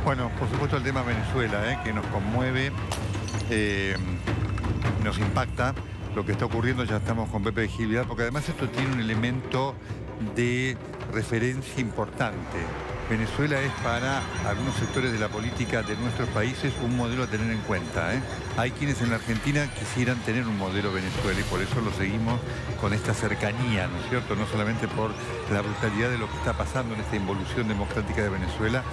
Bueno, por supuesto el tema Venezuela, que nos conmueve, nos impacta lo que está ocurriendo. Ya estamos con Pepe Gil, porque además esto tiene un elemento de referencia importante. Venezuela es para algunos sectores de la política de nuestros países un modelo a tener en cuenta. Hay quienes en la Argentina quisieran tener un modelo Venezuela y por eso lo seguimos con esta cercanía, ¿no es cierto? No solamente por la brutalidad de lo que está pasando en esta involución democrática de Venezuela,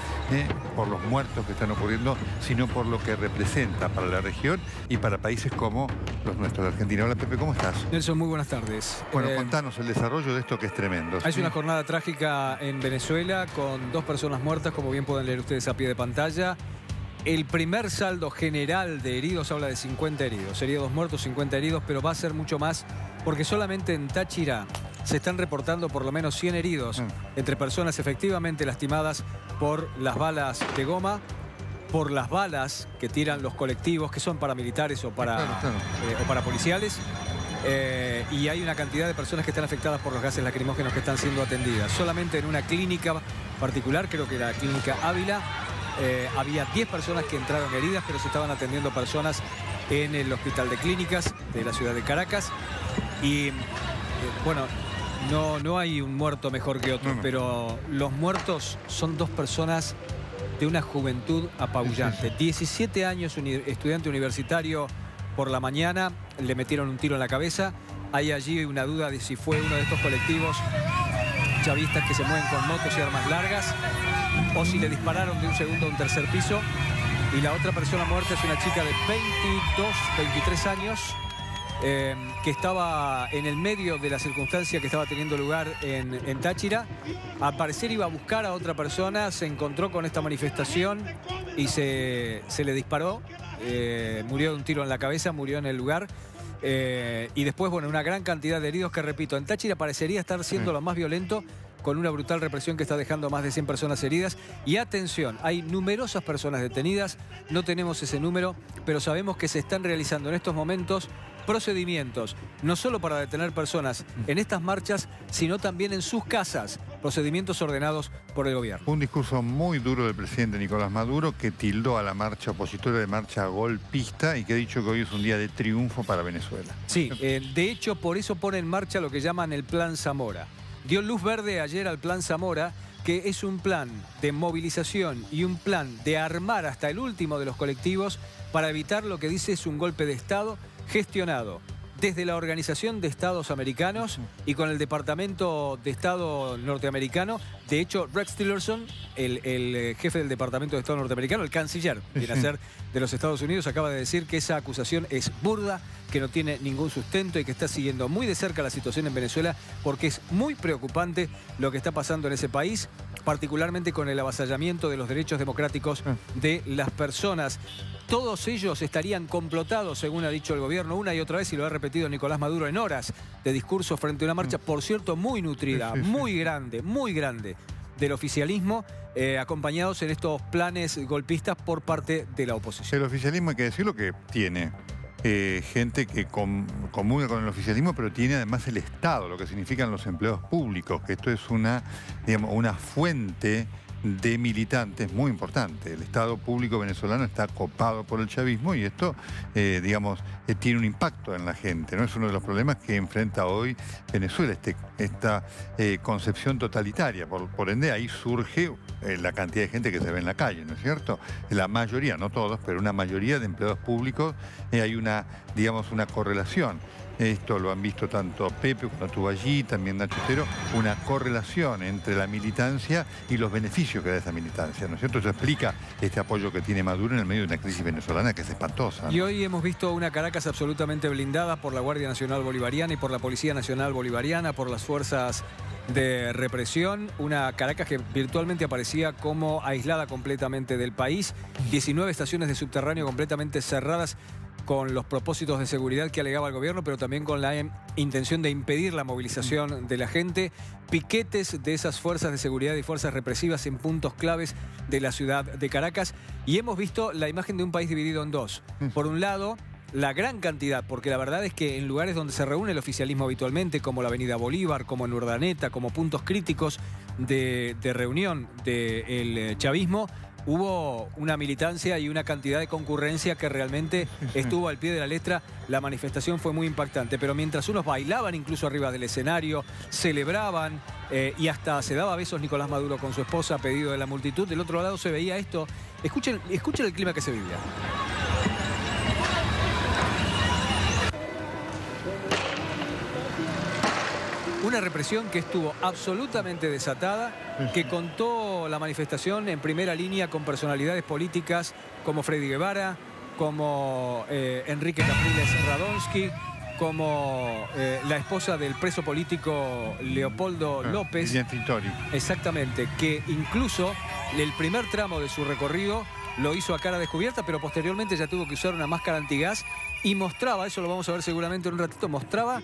por los muertos que están ocurriendo, sino por lo que representa para la región y para países como los nuestros de Argentina. Hola Pepe, ¿cómo estás? Nelson, muy buenas tardes. Bueno, contanos el desarrollo de esto que es tremendo. Es una jornada trágica en Venezuela con 2 personas muertas, como bien pueden leer ustedes a pie de pantalla. El primer saldo general de heridos habla de 50 heridos. Sería 2 muertos, 50 heridos, pero va a ser mucho más porque solamente en Táchira se están reportando por lo menos 100 heridos entre personas efectivamente lastimadas por las balas de goma, por las balas que tiran los colectivos, que son paramilitares o para policiales. Y hay una cantidad de personas que están afectadas por los gases lacrimógenos que están siendo atendidas. Solamente en una clínica particular, creo que la clínica Ávila, había 10 personas que entraron heridas, pero se estaban atendiendo personas en el hospital de clínicas de la ciudad de Caracas. Y bueno, no hay un muerto mejor que otro, pero los muertos son 2 personas de una juventud apabullante. 17 años, estudiante universitario. Por la mañana le metieron un tiro en la cabeza. Hay allí una duda de si fue uno de estos colectivos chavistas que se mueven con motos y armas largas o si le dispararon de un segundo a un tercer piso. Y la otra persona muerta es una chica de 22, 23 años que estaba en el medio de la circunstancia que estaba teniendo lugar en Táchira. Al parecer iba a buscar a otra persona, se encontró con esta manifestación y se le disparó. Murió de un tiro en la cabeza, murió en el lugar. Y después, bueno, una gran cantidad de heridos que, repito, en Táchira parecería estar siendo lo más violento, con una brutal represión que está dejando más de 100 personas heridas. Y atención, hay numerosas personas detenidas, no tenemos ese número, pero sabemos que se están realizando en estos momentos procedimientos, no solo para detener personas en estas marchas, sino también en sus casas, procedimientos ordenados por el gobierno. Un discurso muy duro del presidente Nicolás Maduro, que tildó a la marcha opositora de marcha golpista y que ha dicho que hoy es un día de triunfo para Venezuela. Sí, de hecho, por eso pone en marcha lo que llaman el Plan Zamora. Dio luz verde ayer al Plan Zamora, que es un plan de movilización y un plan de armar hasta el último de los colectivos para evitar lo que dice es un golpe de Estado gestionado desde la Organización de Estados Americanos y con el Departamento de Estado norteamericano. De hecho, Rex Tillerson, el jefe del Departamento de Estado norteamericano, el canciller, viene a ser de los Estados Unidos, acaba de decir que esa acusación es burda, que no tiene ningún sustento y que está siguiendo muy de cerca la situación en Venezuela porque es muy preocupante lo que está pasando en ese país, particularmente con el avasallamiento de los derechos democráticos de las personas. Todos ellos estarían complotados, según ha dicho el gobierno una y otra vez, y lo ha repetido Nicolás Maduro en horas de discurso frente a una marcha, por cierto, muy nutrida, muy grande, del oficialismo, acompañados en estos planes golpistas por parte de la oposición. El oficialismo, hay que decirlo, que tiene gente que comulga con el oficialismo, pero tiene además el Estado, lo que significan los empleados públicos, que esto es una fuente de militantes muy importante. El Estado público venezolano está copado por el chavismo y esto, tiene un impacto en la gente, ¿no? Es uno de los problemas que enfrenta hoy Venezuela, esta concepción totalitaria. Por ende, ahí surge la cantidad de gente que se ve en la calle, ¿no es cierto? La mayoría, no todos, pero una mayoría de empleados públicos, hay una correlación. Esto lo han visto tanto Pepe cuando estuvo allí, también Nacho Otero, una correlación entre la militancia y los beneficios que da esa militancia, ¿no es cierto? Eso explica este apoyo que tiene Maduro en el medio de una crisis venezolana que es espantosa, ¿no? Y hoy hemos visto una Caracas absolutamente blindada por la Guardia Nacional Bolivariana y por la Policía Nacional Bolivariana, por las fuerzas de represión. Una Caracas que virtualmente aparecía como aislada completamente del país. 19 estaciones de subterráneo completamente cerradas, con los propósitos de seguridad que alegaba el gobierno, pero también con la intención de impedir la movilización de la gente. Piquetes de esas fuerzas de seguridad y fuerzas represivas en puntos claves de la ciudad de Caracas. Y hemos visto la imagen de un país dividido en dos. Por un lado, la gran cantidad, porque la verdad es que en lugares donde se reúne el oficialismo habitualmente, como la Avenida Bolívar, como en Urdaneta, como puntos críticos de reunión del chavismo, hubo una militancia y una cantidad de concurrencia que realmente estuvo al pie de la letra. La manifestación fue muy impactante, pero mientras unos bailaban incluso arriba del escenario, celebraban y hasta se daba besos Nicolás Maduro con su esposa a pedido de la multitud, del otro lado se veía esto. Escuchen el clima que se vivía. Una represión que estuvo absolutamente desatada, que contó la manifestación en primera línea con personalidades políticas como Freddy Guevara, como Enrique Capriles Radonsky, como la esposa del preso político Leopoldo López. Exactamente, que incluso el primer tramo de su recorrido lo hizo a cara descubierta, pero posteriormente ya tuvo que usar una máscara antigás y mostraba, eso lo vamos a ver seguramente en un ratito, mostraba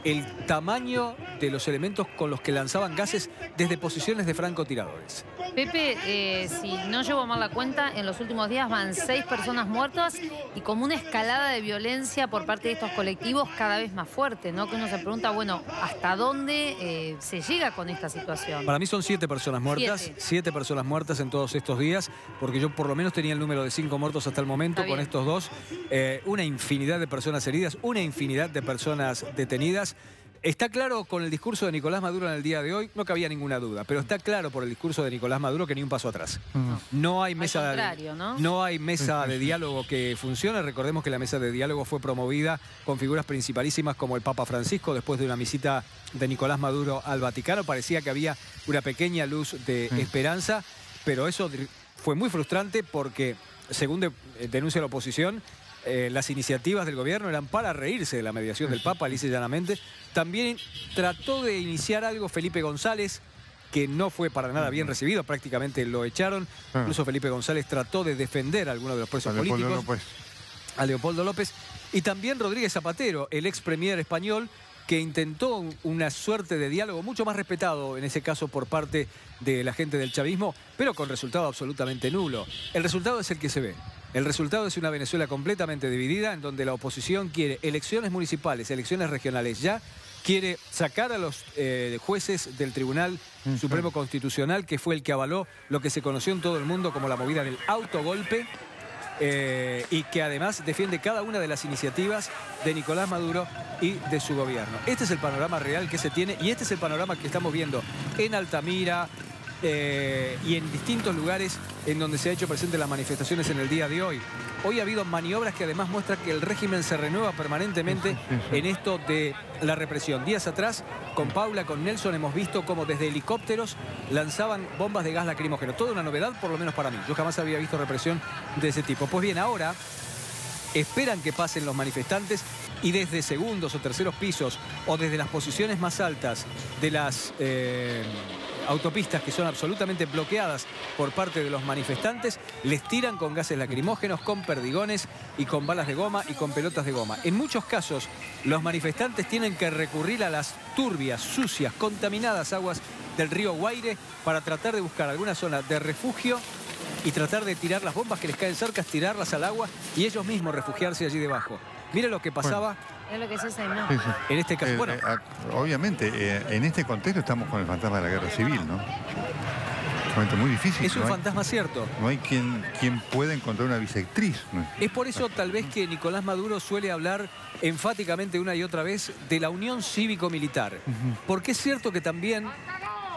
el tamaño de los elementos con los que lanzaban gases desde posiciones de francotiradores. Pepe, si no llevo mal la cuenta, en los últimos días van 6 personas muertas y como una escalada de violencia por parte de estos colectivos cada vez más fuerte, ¿no? Que uno se pregunta, bueno, ¿hasta dónde se llega con esta situación? Para mí son 7 personas muertas, 7 personas muertas en todos estos días, porque yo por lo menos tenía el número de 5 muertos hasta el momento con estos dos. Una infinidad de personas heridas, una infinidad de personas detenidas. Está claro con el discurso de Nicolás Maduro en el día de hoy, no cabía ninguna duda, pero está claro por el discurso de Nicolás Maduro que ni un paso atrás. No hay mesa, no hay mesa de diálogo que funcione. Recordemos que la mesa de diálogo fue promovida con figuras principalísimas como el Papa Francisco después de una visita de Nicolás Maduro al Vaticano. Parecía que había una pequeña luz de esperanza, pero eso fue muy frustrante porque, según denuncia la oposición, las iniciativas del gobierno eran para reírse de la mediación del Papa, lisa y llanamente. También trató de iniciar algo Felipe González, que no fue para nada bien recibido, prácticamente lo echaron. Incluso Felipe González trató de defender a algunos de los presos políticos. A Leopoldo López. Y también Rodríguez Zapatero, el ex premier español, que intentó una suerte de diálogo mucho más respetado, en ese caso por parte de la gente del chavismo, pero con resultado absolutamente nulo. El resultado es el que se ve. El resultado es una Venezuela completamente dividida, en donde la oposición quiere elecciones municipales, elecciones regionales ya, quiere sacar a los jueces del Tribunal Supremo Constitucional, que fue el que avaló lo que se conoció en todo el mundo como la movida del autogolpe, y que además defiende cada una de las iniciativas de Nicolás Maduro y de su gobierno. Este es el panorama real que se tiene y este es el panorama que estamos viendo en Altamira y en distintos lugares en donde se ha hecho presente las manifestaciones en el día de hoy. Hoy ha habido maniobras que además muestran que el régimen se renueva permanentemente en esto de la represión. Días atrás, con Paula, con Nelson, hemos visto cómo desde helicópteros lanzaban bombas de gas lacrimógeno. Toda una novedad, por lo menos para mí. Yo jamás había visto represión de ese tipo. Pues bien, ahora esperan que pasen los manifestantes y desde segundos o terceros pisos o desde las posiciones más altas de las autopistas que son absolutamente bloqueadas por parte de los manifestantes, les tiran con gases lacrimógenos, con perdigones y con balas de goma y con pelotas de goma. En muchos casos, los manifestantes tienen que recurrir a las turbias, sucias, contaminadas aguas del río Guaire para tratar de buscar alguna zona de refugio y tratar de tirar las bombas que les caen cerca, tirarlas al agua y ellos mismos refugiarse allí debajo. Mira lo que pasaba. Es lo que se hace, ¿no? En este caso, bueno. Obviamente, en este contexto estamos con el fantasma de la guerra civil, ¿no? Un momento muy difícil. Es un fantasma cierto. No hay quien pueda encontrar una bisectriz. Es por eso tal vez que Nicolás Maduro suele hablar enfáticamente una y otra vez de la unión cívico-militar. Porque es cierto que también,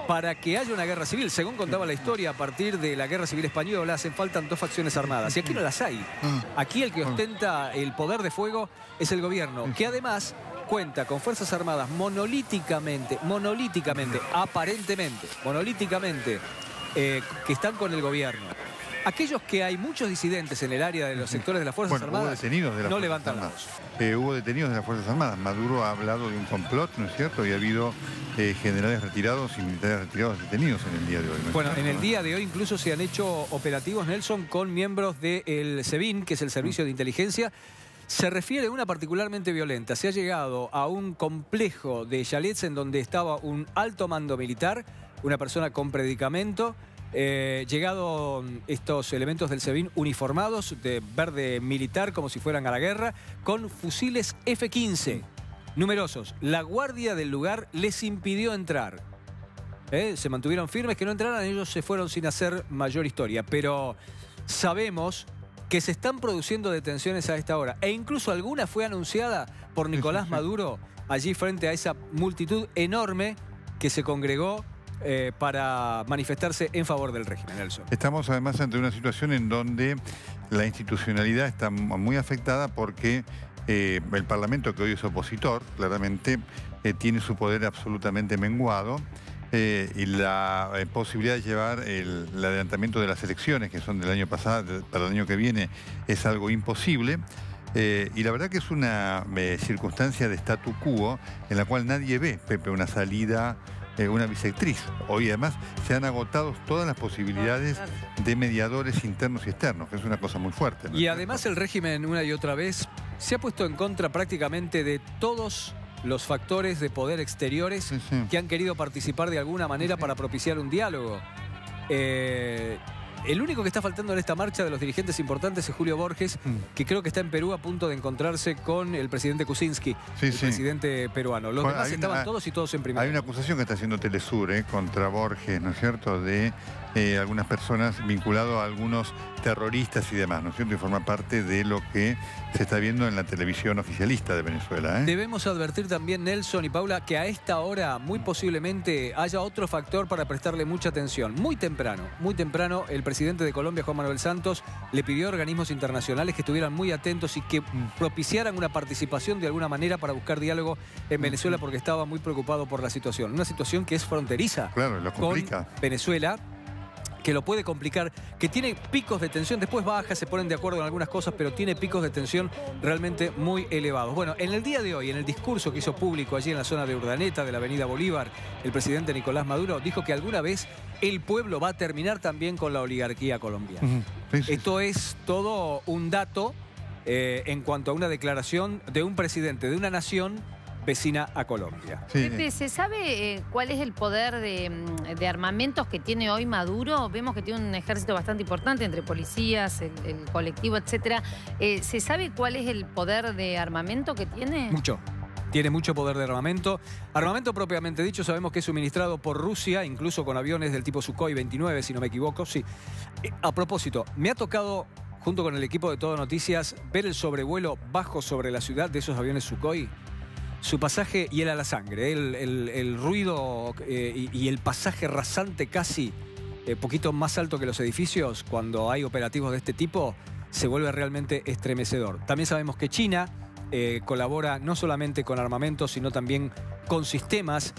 para que haya una guerra civil, según contaba la historia, a partir de la guerra civil española hacen falta 2 facciones armadas. Y aquí no las hay. Aquí el que ostenta el poder de fuego es el gobierno, que además cuenta con fuerzas armadas monolíticamente, aparentemente, que están con el gobierno. Aquellos que hay muchos disidentes en el área de los sectores de las Fuerzas Armadas no levantan la voz. Hubo detenidos de las Fuerzas Armadas. Maduro ha hablado de un complot, ¿no es cierto? Y ha habido generales retirados y militares retirados detenidos en el día de hoy. ¿No? Bueno, en el día de hoy incluso se han hecho operativos, Nelson, con miembros del SEBIN, que es el Servicio de Inteligencia. Se refiere a una particularmente violenta. Se ha llegado a un complejo de chalets en donde estaba un alto mando militar, una persona con predicamento. Llegado estos elementos del SEBIN uniformados de verde militar como si fueran a la guerra, con fusiles F-15 numerosos. La guardia del lugar les impidió entrar. Se mantuvieron firmes, que no entraran, ellos se fueron sin hacer mayor historia. Pero sabemos que se están produciendo detenciones a esta hora. E incluso alguna fue anunciada por Nicolás Maduro allí frente a esa multitud enorme que se congregó para manifestarse en favor del régimen, Nelson. Estamos además ante una situación en donde la institucionalidad está muy afectada porque el Parlamento, que hoy es opositor, claramente tiene su poder absolutamente menguado. Y la posibilidad de llevar el adelantamiento de las elecciones, que son del año pasado, para el año que viene, es algo imposible. Y la verdad que es una circunstancia de statu quo en la cual nadie ve, Pepe, una salida, una bisectriz. Hoy además se han agotado todas las posibilidades de mediadores internos y externos, que es una cosa muy fuerte, ¿no? Y además el régimen una y otra vez se ha puesto en contra prácticamente de todos los factores de poder exteriores que han querido participar de alguna manera para propiciar un diálogo. El único que está faltando en esta marcha de los dirigentes importantes es Julio Borges, que creo que está en Perú a punto de encontrarse con el presidente Kuczynski, el presidente peruano. Los demás estaban todos y todos en primera. Hay una acusación que está haciendo Telesur contra Borges, ¿no es cierto?, de algunas personas vinculadas a algunos terroristas y demás, ¿no es cierto?, y forma parte de lo que se está viendo en la televisión oficialista de Venezuela. Debemos advertir también, Nelson y Paula, que a esta hora muy posiblemente haya otro factor para prestarle mucha atención. Muy temprano, el presidente de Colombia, Juan Manuel Santos, le pidió a organismos internacionales que estuvieran muy atentos y que propiciaran una participación de alguna manera para buscar diálogo en Venezuela, porque estaba muy preocupado por la situación. Una situación que es fronteriza con Venezuela, que lo puede complicar, que tiene picos de tensión, después baja, se ponen de acuerdo en algunas cosas, pero tiene picos de tensión realmente muy elevados. Bueno, en el día de hoy, en el discurso que hizo público allí en la zona de Urdaneta, de la avenida Bolívar, el presidente Nicolás Maduro dijo que alguna vez el pueblo va a terminar también con la oligarquía colombiana. Esto es todo un dato en cuanto a una declaración de un presidente de una nación vecina a Colombia. Pepe, ¿se sabe cuál es el poder de armamentos que tiene hoy Maduro? Vemos que tiene un ejército bastante importante entre policías, el colectivo, etcétera. ¿Se sabe cuál es el poder de armamento que tiene? Mucho. Tiene mucho poder de armamento. Armamento propiamente dicho, sabemos que es suministrado por Rusia, incluso con aviones del tipo Sukhoi 29, si no me equivoco. Sí. A propósito, me ha tocado, junto con el equipo de Todo Noticias, ver el sobrevuelo bajo sobre la ciudad de esos aviones Sukhoi. Su pasaje hiela la sangre, el ruido y el pasaje rasante casi poquito más alto que los edificios cuando hay operativos de este tipo se vuelve realmente estremecedor. También sabemos que China colabora no solamente con armamentos, sino también con sistemas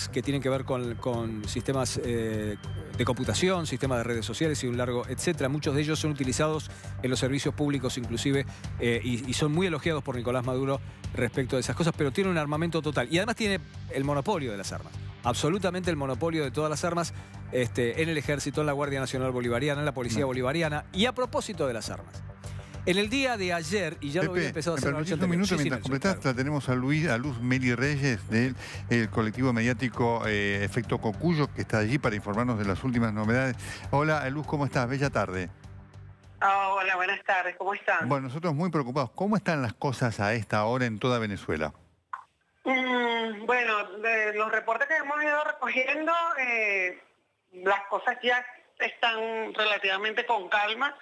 que tienen que ver con sistemas de computación, sistemas de redes sociales y un largo etcétera. Muchos de ellos son utilizados en los servicios públicos inclusive y son muy elogiados por Nicolás Maduro respecto de esas cosas, pero tiene un armamento total. Y además tiene el monopolio de las armas. Absolutamente el monopolio de todas las armas en el ejército, en la Guardia Nacional Bolivariana, en la Policía Bolivariana. Y a propósito de las armas. En el día de ayer, y ya Pepe, lo había empezado a hacer un minuto mientras completás, la tenemos a Luz Meli Reyes del colectivo mediático Efecto Cocuyo, que está allí para informarnos de las últimas novedades. Hola, Luz, ¿cómo estás? Bella tarde. Hola, buenas tardes, ¿cómo están? Bueno, nosotros muy preocupados. ¿Cómo están las cosas a esta hora en toda Venezuela? Bueno, de los reportes que hemos ido recogiendo, las cosas ya están relativamente con calma.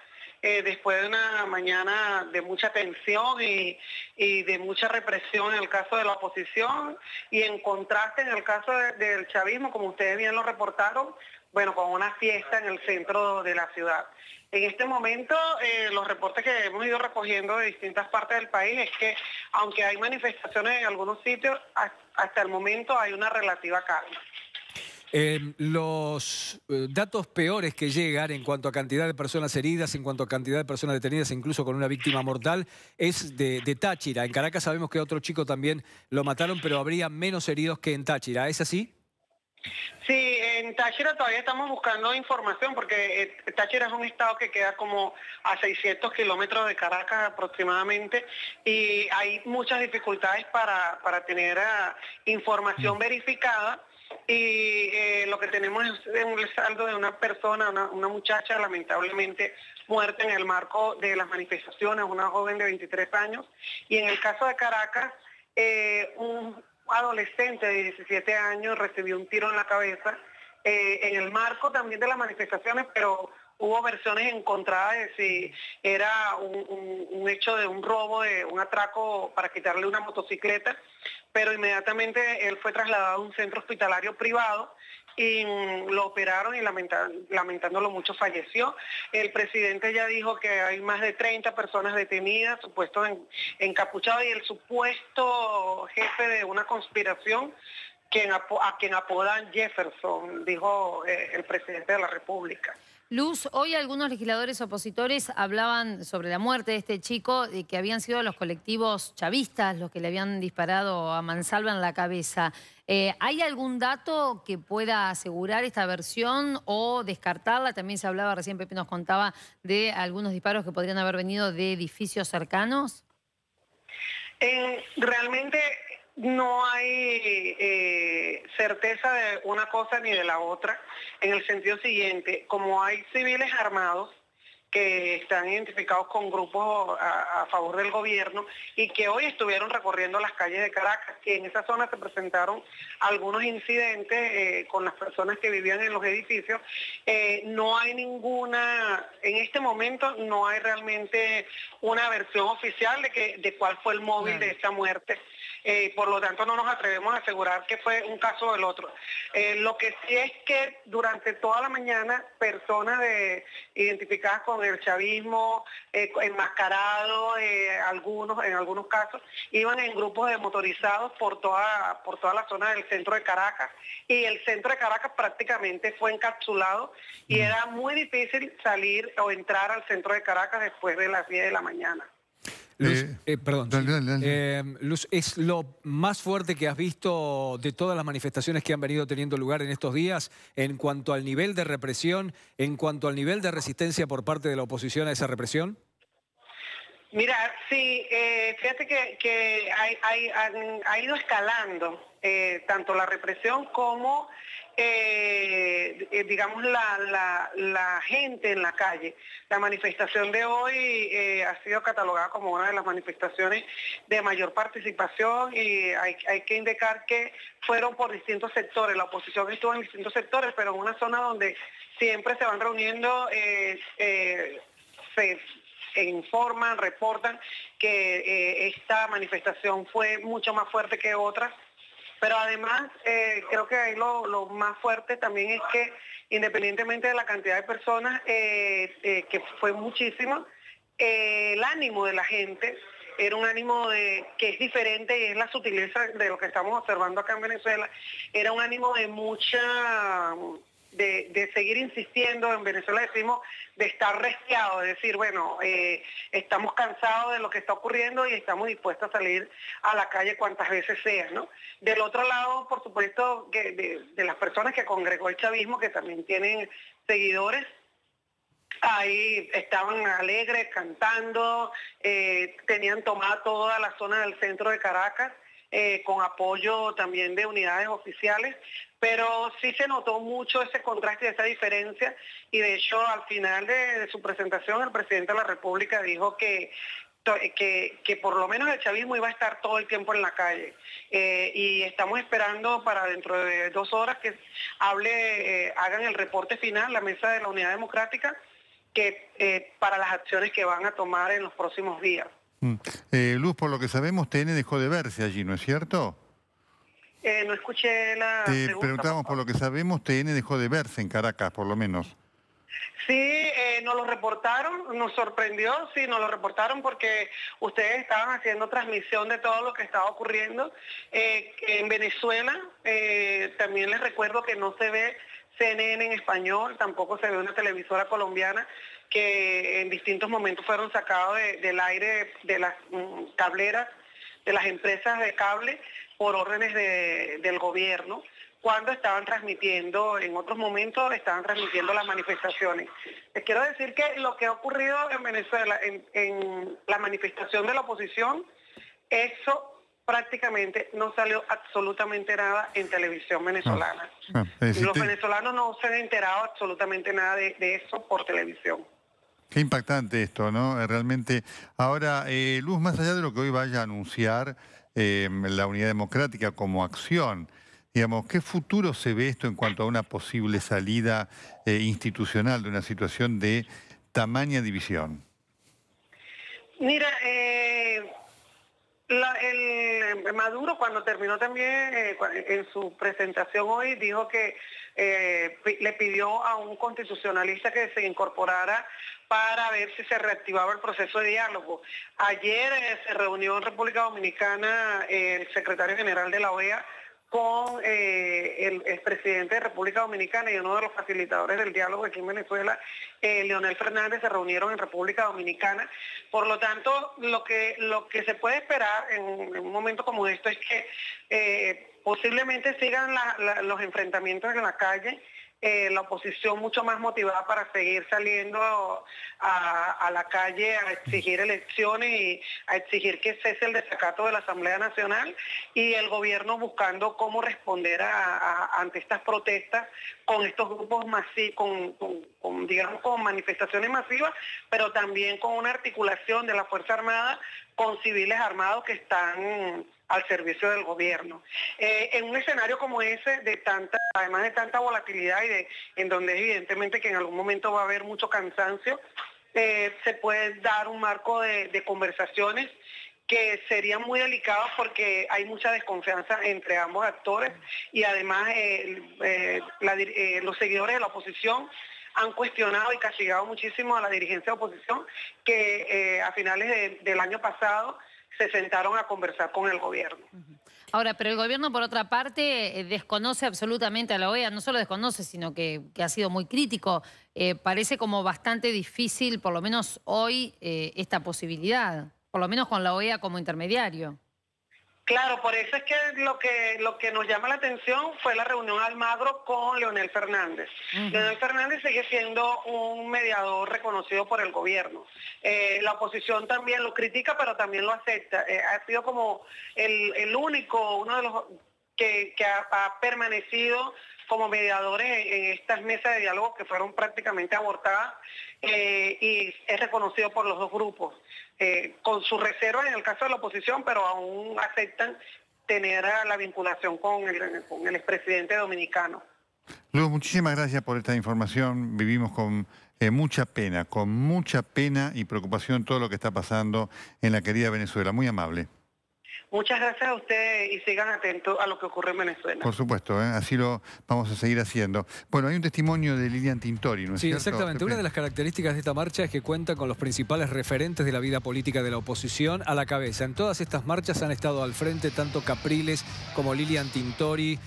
Después de una mañana de mucha tensión y de mucha represión en el caso de la oposición y en contraste en el caso del chavismo, como ustedes bien lo reportaron, bueno, con una fiesta en el centro de la ciudad. En este momento, los reportes que hemos ido recogiendo de distintas partes del país es que, aunque hay manifestaciones en algunos sitios, hasta el momento hay una relativa calma. Los datos peores que llegan en cuanto a cantidad de personas heridas, en cuanto a cantidad de personas detenidas, incluso con una víctima mortal, es de Táchira. En Caracas sabemos que a otro chico también lo mataron, pero habría menos heridos que en Táchira. ¿Es así? Sí, en Táchira todavía estamos buscando información porque Táchira es un estado que queda como a 600 kilómetros de Caracas aproximadamente y hay muchas dificultades para tener información verificada. Y lo que tenemos es un saldo de una persona, una muchacha lamentablemente muerta en el marco de las manifestaciones, una joven de 23 años. Y en el caso de Caracas, adolescente de 17 años recibió un tiro en la cabeza en el marco también de las manifestaciones, pero hubo versiones encontradas de si era un hecho de un robo, de un atraco para quitarle una motocicleta, pero inmediatamente él fue trasladado a un centro hospitalario privado y lo operaron y lamentándolo mucho falleció. El presidente ya dijo que hay más de 30 personas detenidas, supuestos encapuchados, y el supuesto jefe de una conspiración a quien apodan Jefferson, dijo el presidente de la República. Luz, hoy algunos legisladores opositores hablaban sobre la muerte de este chico, de que habían sido los colectivos chavistas los que le habían disparado a mansalva en la cabeza. ¿Hay algún dato que pueda asegurar esta versión o descartarla? También se hablaba, recién Pepe nos contaba, de algunos disparos que podrían haber venido de edificios cercanos. Realmente no hay certeza de una cosa ni de la otra, en el sentido siguiente: como hay civiles armados que están identificados con grupos a favor del gobierno y que hoy estuvieron recorriendo las calles de Caracas, que en esa zona se presentaron algunos incidentes con las personas que vivían en los edificios, no hay ninguna, en este momento no hay realmente una versión oficial de cuál fue el móvil de esta muerte. Por lo tanto no nos atrevemos a asegurar que fue un caso o el otro. Lo que sí es que durante toda la mañana personas identificadas con el chavismo, enmascarados, en algunos casos, iban en grupos de motorizados por toda la zona del centro de Caracas, y el centro de Caracas prácticamente fue encapsulado y era muy difícil salir o entrar al centro de Caracas después de las 10 de la mañana. Luz, perdón. Dale. Luz, ¿es lo más fuerte que has visto de todas las manifestaciones que han venido teniendo lugar en estos días en cuanto al nivel de represión, en cuanto al nivel de resistencia por parte de la oposición a esa represión? Mira, sí, fíjate que ha ido escalando tanto la represión como, digamos, la gente en la calle. La manifestación de hoy ha sido catalogada como una de las manifestaciones de mayor participación, y hay que indicar que fueron por distintos sectores. La oposición estuvo en distintos sectores, pero en una zona donde siempre se van reuniendo, se informan, reportan que esta manifestación fue mucho más fuerte que otras, pero además creo que ahí lo más fuerte también es que, independientemente de la cantidad de personas, que fue muchísimo, el ánimo de la gente era un ánimo que es diferente, y es la sutileza de lo que estamos observando acá en Venezuela. Era un ánimo de mucha... De seguir insistiendo. En Venezuela decimos de estar resqueado, es decir, bueno, estamos cansados de lo que está ocurriendo y estamos dispuestos a salir a la calle cuantas veces sea, ¿no? Del otro lado, por supuesto, de las personas que congregó el chavismo, que también tienen seguidores, ahí estaban alegres, cantando, tenían tomada toda la zona del centro de Caracas, con apoyo también de unidades oficiales, pero sí se notó mucho ese contraste y esa diferencia, y de hecho al final de su presentación el presidente de la República dijo que por lo menos el chavismo iba a estar todo el tiempo en la calle, y estamos esperando para dentro de 2 horas que hagan el reporte final, la mesa de la Unidad Democrática, para las acciones que van a tomar en los próximos días. Luz, por lo que sabemos, TN dejó de verse allí, ¿no es cierto? No escuché la pregunta. Preguntamos, por lo que sabemos, TN dejó de verse en Caracas, por lo menos. Sí, nos lo reportaron, nos sorprendió, sí, nos lo reportaron porque ustedes estaban haciendo transmisión de todo lo que estaba ocurriendo en Venezuela. También les recuerdo que no se ve CNN en español, tampoco se ve una televisora colombiana, que en distintos momentos fueron sacados del aire de las cableras, de las empresas de cable, por órdenes del gobierno, cuando estaban transmitiendo, en otros momentos estaban transmitiendo las manifestaciones. Les quiero decir que lo que ha ocurrido en Venezuela, en la manifestación de la oposición, eso prácticamente no salió absolutamente nada en televisión venezolana. Los venezolanos no se han enterado absolutamente nada de eso por televisión. Qué impactante esto, ¿no? Realmente. Ahora, Luz, más allá de lo que hoy vaya a anunciar la Unidad Democrática como acción. Digamos, ¿qué futuro se ve esto en cuanto a una posible salida institucional de una situación de tamaña división? Mira, Maduro cuando terminó también en su presentación hoy dijo que le pidió a un constitucionalista que se incorporara para ver si se reactivaba el proceso de diálogo. Ayer se reunió en República Dominicana el secretario general de la OEA con el presidente de República Dominicana y uno de los facilitadores del diálogo aquí en Venezuela, Leonel Fernández, se reunieron en República Dominicana. Por lo tanto, lo que se puede esperar en un momento como esto es que posiblemente sigan los enfrentamientos en la calle, la oposición mucho más motivada para seguir saliendo a la calle a exigir elecciones y a exigir que cese el desacato de la Asamblea Nacional, y el gobierno buscando cómo responder ante estas protestas con estos grupos masivos, con manifestaciones masivas, pero también con una articulación de la Fuerza Armada con civiles armados que están al servicio del gobierno. En un escenario como ese, además de tanta volatilidad y en donde evidentemente que en algún momento va a haber mucho cansancio, se puede dar un marco de conversaciones que serían muy delicados porque hay mucha desconfianza entre ambos actores, y además los seguidores de la oposición han cuestionado y castigado muchísimo a la dirigencia de oposición que a finales del año pasado se sentaron a conversar con el gobierno. Ahora, pero el gobierno, por otra parte, desconoce absolutamente a la OEA. No solo desconoce, sino que ha sido muy crítico. Parece como bastante difícil, por lo menos hoy, esta posibilidad. Por lo menos con la OEA como intermediario. Claro, por eso es que lo que nos llama la atención fue la reunión Almagro con Leonel Fernández. Leonel Fernández sigue siendo un mediador reconocido por el gobierno. La oposición también lo critica, pero también lo acepta. Ha sido como el único, uno de los que ha permanecido como mediadores en estas mesas de diálogo que fueron prácticamente abortadas, y es reconocido por los dos grupos, con sus reservas en el caso de la oposición, pero aún aceptan tener la vinculación con el expresidente dominicano. Luz, muchísimas gracias por esta información. Vivimos con mucha pena y preocupación todo lo que está pasando en la querida Venezuela. Muy amable. Muchas gracias a ustedes y sigan atentos a lo que ocurre en Venezuela. Por supuesto, así lo vamos a seguir haciendo. Bueno, hay un testimonio de Lilian Tintori, ¿no es cierto? Sí, exactamente. Una de las características de esta marcha es que cuenta con los principales referentes de la vida política de la oposición a la cabeza. En todas estas marchas han estado al frente tanto Capriles como Lilian Tintori,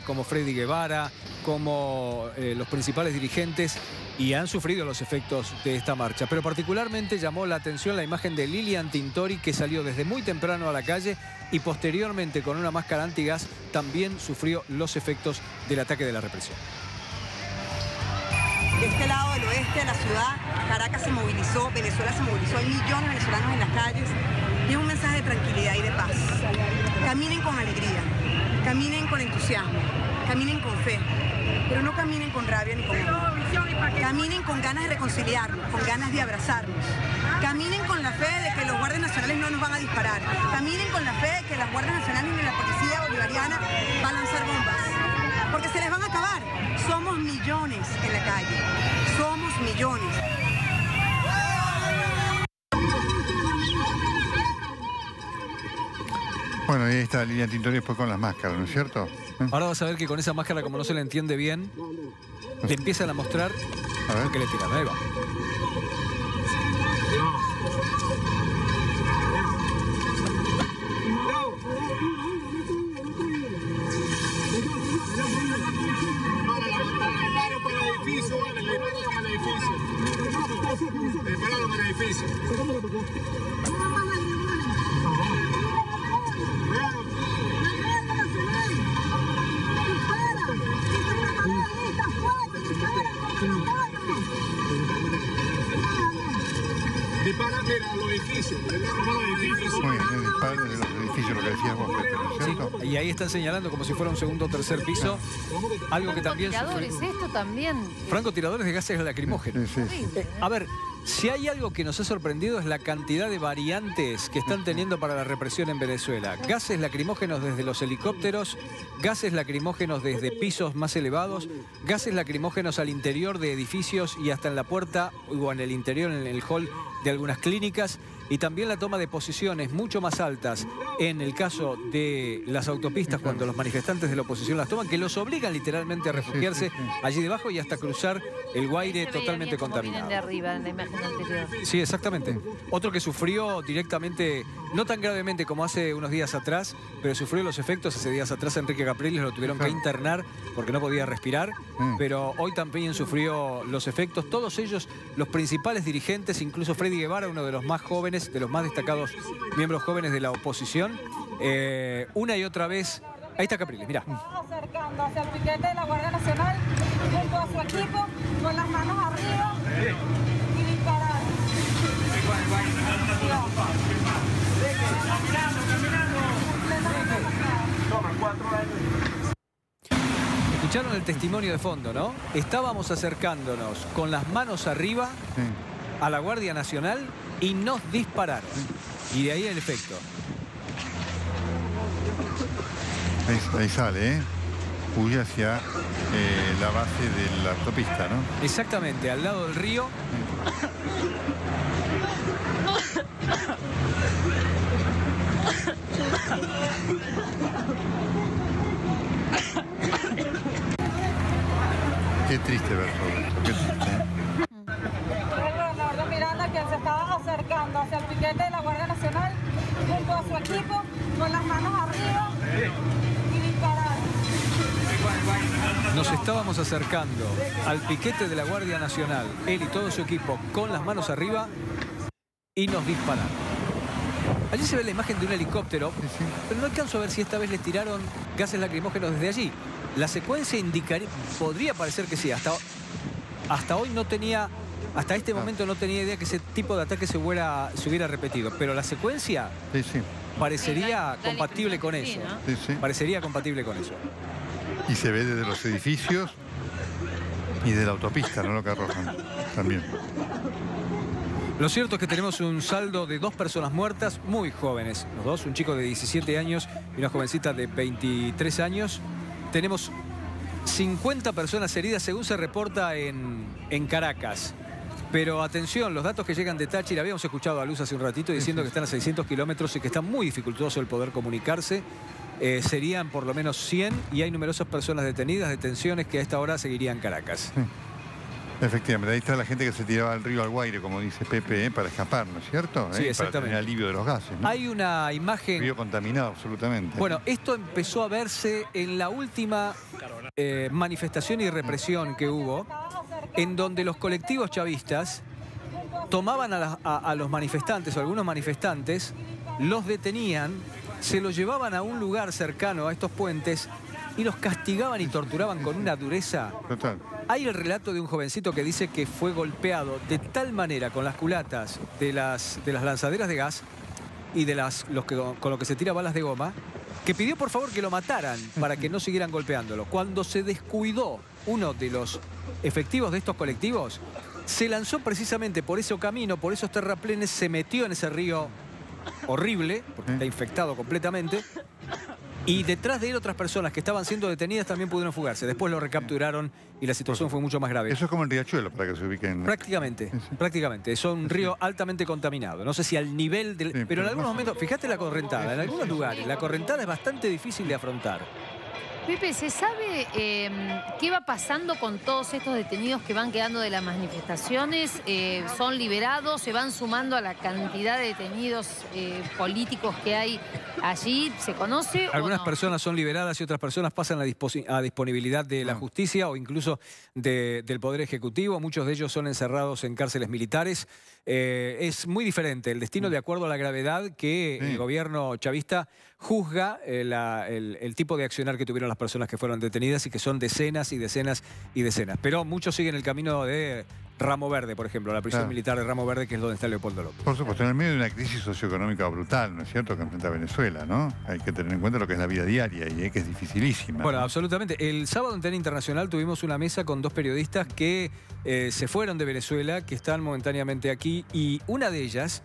como Freddy Guevara, como los principales dirigentes, y han sufrido los efectos de esta marcha. Pero particularmente llamó la atención la imagen de Lilian Tintori, que salió desde muy temprano a la calle y posteriormente con una máscara antigas también sufrió los efectos del ataque de la represión. De este lado del oeste de la ciudad, Caracas se movilizó, Venezuela se movilizó, hay millones de venezolanos en las calles, y es un mensaje de tranquilidad y de paz. Caminen con alegría, caminen con entusiasmo, caminen con fe, pero no caminen con rabia ni con odio. Caminen con ganas de reconciliarnos, con ganas de abrazarnos. Caminen con la fe de que los guardias nacionales no nos van a disparar. Caminen con la fe de que las guardias nacionales ni la policía bolivariana va a lanzar bombas, porque se les van a acabar. Somos millones en la calle, somos millones. Bueno, ahí está Lilian Tintori después con las máscaras, ¿no es cierto? Ahora vas a ver que con esa máscara, como no se le entiende bien, le empiezan a mostrar lo que le tiran. Ahí va. Muy bien, disparo desde los edificios, lo que decías vos, Pepe, ¿no es cierto? Sí, y ahí están señalando como si fuera un segundo o tercer piso, algo que también sufrió. Francotiradores, esto también. Francotiradores de gases lacrimógenos. Sí, sí. A ver, Si hay algo que nos ha sorprendido es la cantidad de variantes que están teniendo para la represión en Venezuela. Gases lacrimógenos desde los helicópteros, gases lacrimógenos desde pisos más elevados, gases lacrimógenos al interior de edificios y hasta en la puerta o en el interior, en el hall de algunas clínicas, y también la toma de posiciones mucho más altas en el caso de las autopistas cuando los manifestantes de la oposición las toman, que los obligan literalmente a refugiarse allí debajo y hasta cruzar el Guaire totalmente contaminado. De arriba en la imagen anterior. Sí, exactamente. Otro que sufrió directamente, no tan gravemente como hace unos días atrás, pero sufrió los efectos hace días atrás. Enrique Capriles lo tuvieron que internar porque no podía respirar, pero hoy también sufrió los efectos. Todos ellos, los principales dirigentes, incluso Freddy Guevara, uno de los más jóvenes, de los más destacados miembros jóvenes de la oposición, una y otra vez. Ahí está Capriles, mirá. Acercando hacia el piquete de la Guardia Nacional junto a su equipo, con las manos arriba y disparar. Escucharon el testimonio de fondo, ¿no? Estábamos acercándonos con las manos arriba a la Guardia Nacional y nos dispararon. Y de ahí el efecto. Ahí sale, huye hacia la base de la autopista, ¿no? Exactamente, al lado del río. Qué triste ver todo esto, qué triste, ¿eh? El gobernador de Miranda, quien se estaba acercando hacia el piquete de la Guardia Nacional junto a su equipo, con las manos arriba y disparar. Nos estábamos acercando al piquete de la Guardia Nacional, él y todo su equipo con las manos arriba, y nos dispararon. Allí se ve la imagen de un helicóptero, pero no alcanzo a ver si esta vez les tiraron gases lacrimógenos desde allí. La secuencia indicaría, podría parecer que sí, hasta hoy no tenía, hasta este momento no tenía idea que ese tipo de ataque se hubiera repetido, pero la secuencia parecería compatible con eso. Parecería compatible con eso. Y se ve desde los edificios y de la autopista, ¿no? Lo que arrojan también. Lo cierto es que tenemos un saldo de 2 personas muertas, muy jóvenes, los dos, un chico de 17 años y una jovencita de 23 años. Tenemos 50 personas heridas, según se reporta en Caracas. Pero atención, los datos que llegan de Táchira, habíamos escuchado a Luz hace un ratito diciendo que están a 600 kilómetros y que está muy dificultoso el poder comunicarse. Serían por lo menos 100 y hay numerosas personas detenidas, detenciones que a esta hora seguirían Caracas. Efectivamente, ahí está la gente que se tiraba al río Alguaire, como dice Pepe, para escapar, ¿no es cierto? Sí, exactamente. Para tener alivio de los gases, ¿no? Hay una imagen... Río contaminado, absolutamente. Bueno, esto empezó a verse en la última manifestación y represión que hubo, en donde los colectivos chavistas tomaban a los manifestantes o algunos manifestantes, los detenían, se los llevaban a un lugar cercano a estos puentes y los castigaban y torturaban con una dureza. Total. Hay el relato de un jovencito que dice que fue golpeado de tal manera con las culatas de las lanzaderas de gas y de con lo que se tira balas de goma, que pidió por favor que lo mataran para que no siguieran golpeándolo. Cuando se descuidó uno de los efectivos de estos colectivos, se lanzó precisamente por ese camino, por esos terraplenes, se metió en ese río horrible, porque está infectado completamente, y detrás de él otras personas que estaban siendo detenidas también pudieron fugarse. Después lo recapturaron y la situación fue mucho más grave. Eso es como el Riachuelo, para que se ubiquen. Prácticamente, prácticamente. Es un río altamente contaminado. No sé si al nivel del... pero en algunos momentos, fíjate la correntada, en algunos lugares la correntada es bastante difícil de afrontar. Pepe, ¿se sabe qué va pasando con todos estos detenidos que van quedando de las manifestaciones? ¿Son liberados? ¿Se van sumando a la cantidad de detenidos políticos que hay allí? ¿Se conoce? Algunas personas son liberadas y otras personas pasan a disponibilidad de la justicia o incluso del Poder Ejecutivo. Muchos de ellos son encerrados en cárceles militares. Es muy diferente el destino de acuerdo a la gravedad que el gobierno chavista juzga el tipo de accionar que tuvieron las personas que fueron detenidas y que son decenas y decenas y decenas. Pero muchos siguen el camino de Ramo Verde, por ejemplo, la prisión Claro. militar de Ramo Verde, que es donde está Leopoldo López. Por supuesto, en el medio de una crisis socioeconómica brutal, ¿no es cierto?, que enfrenta Venezuela, ¿no? Hay que tener en cuenta lo que es la vida diaria y que es dificilísima. Bueno, ¿no? absolutamente. El sábado en TN Internacional tuvimos una mesa con dos periodistas que se fueron de Venezuela, que están momentáneamente aquí, y una de ellas,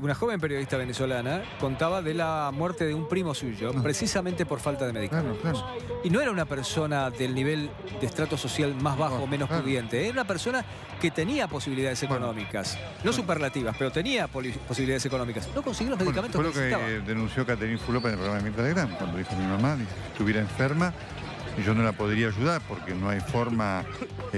una joven periodista venezolana, contaba de la muerte de un primo suyo, precisamente por falta de medicamentos. Claro, claro. Y no era una persona del nivel de estrato social más bajo o menos claro. pudiente, era una persona que tenía posibilidades económicas, no superlativas, pero tenía posibilidades económicas. No consiguió los medicamentos Fue lo que necesitaba. que denunció Catherine Fulop en el programa de Mirta Legrand, cuando dijo: mi mamá, dice, si estuviera enferma, y yo no la podría ayudar porque no hay forma,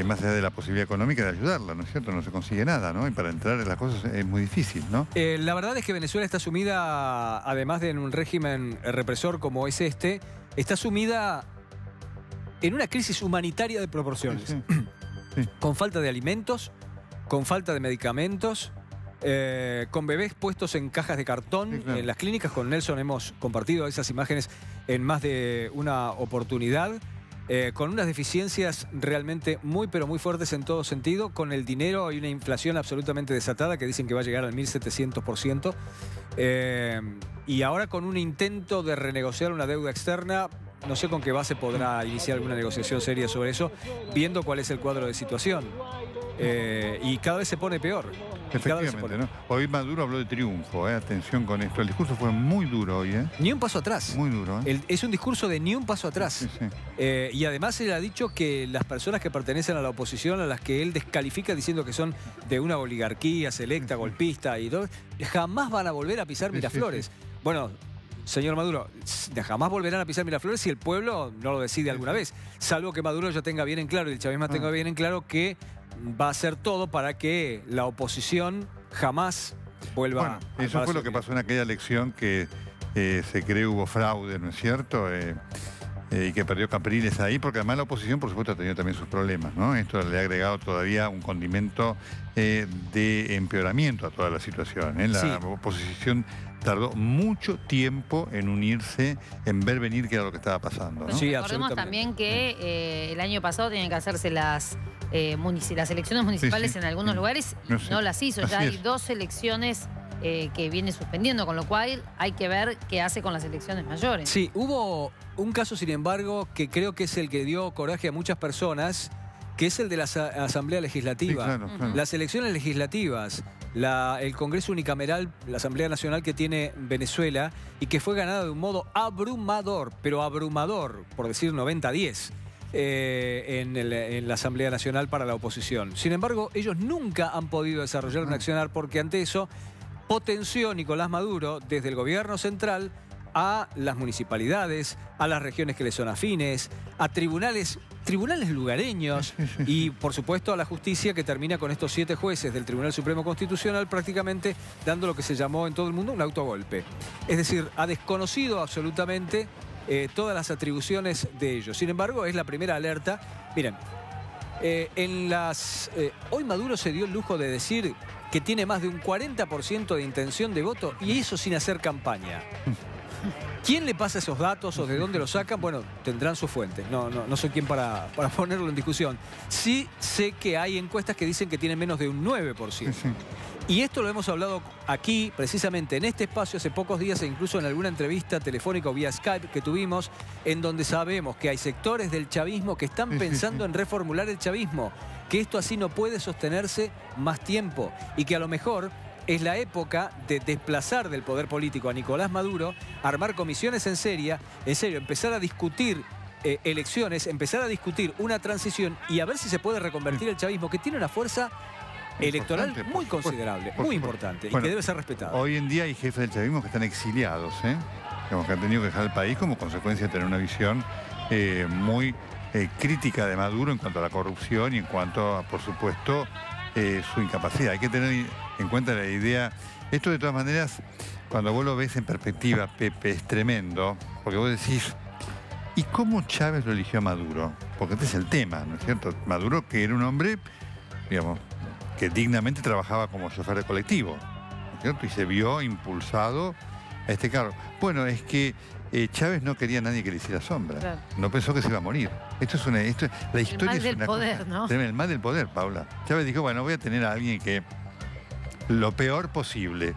más allá de la posibilidad económica, de ayudarla, ¿no es cierto? No se consigue nada, ¿no? Y para entrar en las cosas es muy difícil, ¿no? La verdad es que Venezuela está sumida, además de en un régimen represor como es este, está sumida en una crisis humanitaria de proporciones. Sí, sí. Con falta de alimentos, con falta de medicamentos, con bebés puestos en cajas de cartón Sí, claro. en las clínicas. Con Nelson hemos compartido esas imágenes en más de una oportunidad, con unas deficiencias realmente muy pero muy fuertes en todo sentido. Con el dinero hay una inflación absolutamente desatada que dicen que va a llegar al 1700%, y ahora con un intento de renegociar una deuda externa. No sé con qué base podrá iniciar alguna negociación seria sobre eso, viendo cuál es el cuadro de situación. Y cada vez se pone peor. Cada vez se pone- Efectivamente, ¿no? Hoy Maduro habló de triunfo, atención con esto. El discurso fue muy duro hoy, Ni un paso atrás. Muy duro, Es un discurso de ni un paso atrás. Sí, sí. Y además él ha dicho que las personas que pertenecen a la oposición, a las que él descalifica diciendo que son de una oligarquía selecta, golpista y todo, jamás van a volver a pisar Miraflores. Bueno, señor Maduro, jamás volverán a pisar Miraflores si el pueblo no lo decide alguna vez. Salvo que Maduro ya tenga bien en claro y el chavismo tenga bien en claro que va a hacer todo para que la oposición jamás vuelva Bueno, al eso Palacio fue lo que Unida. pasó en aquella elección que se cree hubo fraude, ¿no es cierto? Y que perdió Capriles ahí, porque además la oposición, por supuesto, ha tenido también sus problemas, ¿no? Esto le ha agregado todavía un condimento de empeoramiento a toda la situación, ¿eh? La Sí. oposición tardó mucho tiempo en unirse, en ver venir qué era lo que estaba pasando, ¿no? Sí, Recordemos absolutamente. también que el año pasado tenían que hacerse las elecciones municipales Sí. en algunos lugares y No sé. no las hizo. Ya Así hay es. 2 elecciones que viene suspendiendo, con lo cual hay que ver qué hace con las elecciones mayores. Sí, hubo un caso, sin embargo, que creo que es el que dio coraje a muchas personas, que es el de la Asamblea Sí, Legislativa. claro, claro. Las elecciones legislativas, el Congreso Unicameral, la Asamblea Nacional que tiene Venezuela y que fue ganada de un modo abrumador, pero abrumador, por decir 90-10, en la Asamblea Nacional para la oposición. Sin embargo, ellos nunca han podido desarrollar un accionar porque ante eso potenció Nicolás Maduro desde el gobierno central a las municipalidades, a las regiones que le son afines, a tribunales lugareños y, por supuesto, a la justicia, que termina con estos 7 jueces del Tribunal Supremo Constitucional prácticamente dando lo que se llamó en todo el mundo un autogolpe. Es decir, ha desconocido absolutamente todas las atribuciones de ellos. Sin embargo, es la primera alerta. Miren, hoy Maduro se dio el lujo de decir que tiene más de un 40% de intención de voto y eso sin hacer campaña. ¿Quién le pasa esos datos o de dónde los sacan? Bueno, tendrán sus fuentes. No soy quien para ponerlo en discusión. Sí sé que hay encuestas que dicen que tienen menos de un 9%. Y esto lo hemos hablado aquí, precisamente en este espacio, hace pocos días e incluso en alguna entrevista telefónica o vía Skype que tuvimos, en donde sabemos que hay sectores del chavismo que están pensando en reformular el chavismo, que esto así no puede sostenerse más tiempo y que a lo mejor es la época de desplazar del poder político a Nicolás Maduro, armar comisiones en serio, empezar a discutir elecciones, empezar a discutir una transición y a ver si se puede reconvertir el chavismo, que tiene una fuerza electoral Importante, muy por supuesto, considerable, por muy supuesto. importante y Bueno, que debe ser respetada. Hoy en día hay jefes del chavismo que están exiliados, digamos, que han tenido que dejar el país como consecuencia de tener una visión muy crítica de Maduro en cuanto a la corrupción y en cuanto a, por supuesto, su incapacidad. Hay que tener en cuenta la idea. Esto, de todas maneras, cuando vos lo ves en perspectiva, Pepe, es tremendo, porque vos decís, ¿y cómo Chávez lo eligió a Maduro? Porque este es el tema, ¿no es cierto? Maduro, que era un hombre, digamos, que dignamente trabajaba como chofer de colectivo, ¿no es cierto? Y se vio impulsado a este cargo. Bueno, es que Chávez no quería a nadie que le hiciera sombra. Claro. No pensó que se iba a morir. La historia mal es del una poder, cosa, ¿no? El mal del poder, Paula. Chávez dijo, bueno, voy a tener a alguien que lo peor posible.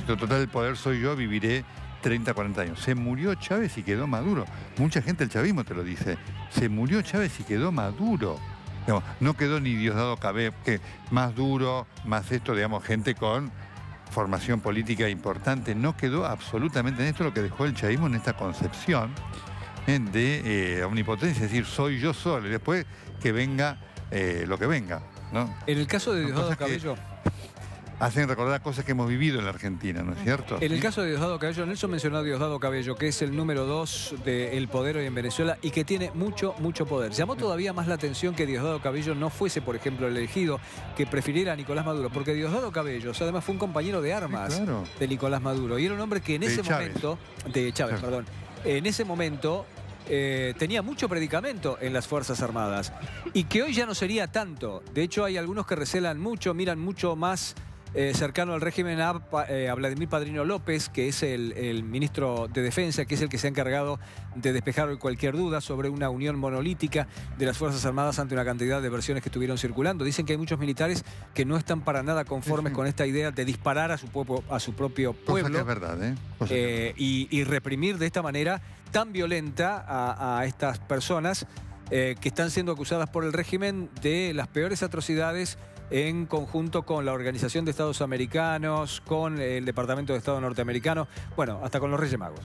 Total, el poder soy yo, viviré 30, 40 años. Se murió Chávez y quedó Maduro. Mucha gente del chavismo te lo dice. Se murió Chávez y quedó Maduro. Digamos, no quedó ni Diosdado Cabello, que más duro, más esto, digamos, gente con formación política importante. No quedó absolutamente en esto lo que dejó el chavismo en esta concepción de omnipotencia, es decir, soy yo solo, y después que venga lo que venga, ¿no? En el caso de Son Diosdado cosas que Cabello... hacen recordar cosas que hemos vivido en la Argentina, ¿no es cierto? En el caso de Diosdado Cabello, Nelson mencionó a Diosdado Cabello, que es el número 2 del poder hoy en Venezuela y que tiene mucho poder. Llamó todavía más la atención que Diosdado Cabello no fuese, por ejemplo, el elegido, que prefiriera a Nicolás Maduro, porque Diosdado Cabello, además fue un compañero de armas claro, de Nicolás Maduro y era un hombre que en De ese Chávez. momento, de Chávez, Chávez. perdón, en ese momento tenía mucho predicamento en las Fuerzas Armadas y que hoy ya no sería tanto. De hecho, hay algunos que recelan mucho, miran mucho más cercano al régimen a Vladimir Padrino López, que es el ministro de Defensa, que es el que se ha encargado de despejar cualquier duda sobre una unión monolítica de las Fuerzas Armadas ante una cantidad de versiones que estuvieron circulando. Dicen que hay muchos militares que no están para nada conformes con esta idea de disparar a su propio cosa pueblo. que es verdad, ¿eh? Cosa que es verdad. Y reprimir de esta manera tan violenta a estas personas que están siendo acusadas por el régimen de las peores atrocidades en conjunto con la Organización de Estados Americanos, con el Departamento de Estado norteamericano, bueno, hasta con los Reyes Magos.